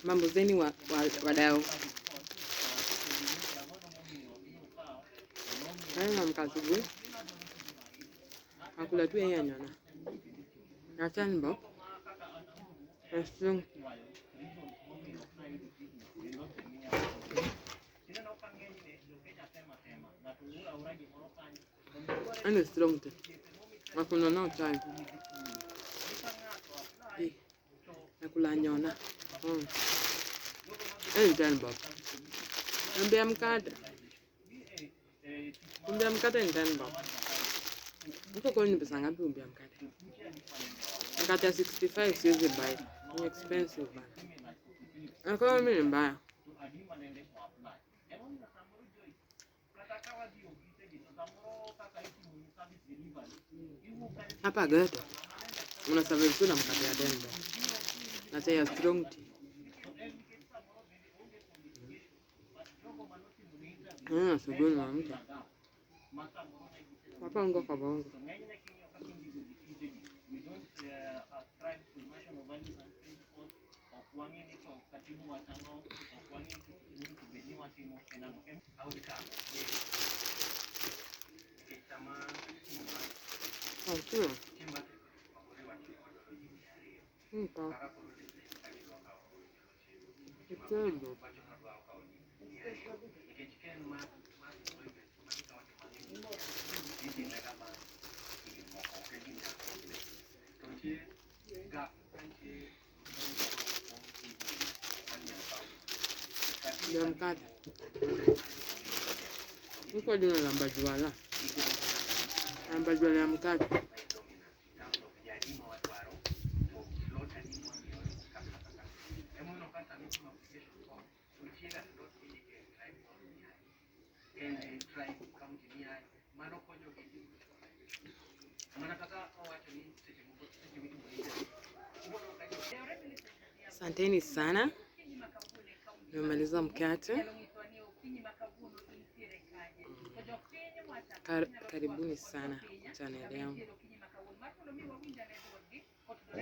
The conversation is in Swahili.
Mambo zeni wadau. Haya mkasubu. Nakula tu anyona. Na tanbo. Strong. Ano strong te. Makuna nao chai. Nakula anyona. Tanbo. Mbea mkate. Umbea mkate ni tanbo. Mko kwa ni pesa ngapi umbea mkate? Mkate ya 65 siwezi buy. Ni expensive bana. Kama mimi ni mbaya. Hapa ghetto unasurvive tu na mkate ya tanbo. Na chai ya strong tea. Asubuhi na mtu. Hapa ungo kwa bongo. Sure. It's terrible. Dia mkate. Niko jina la mbajwala. Mbajwala ya mkate. Asanteni sana. Nimemaliza mkate. Karibuni sana kwa channel yangu.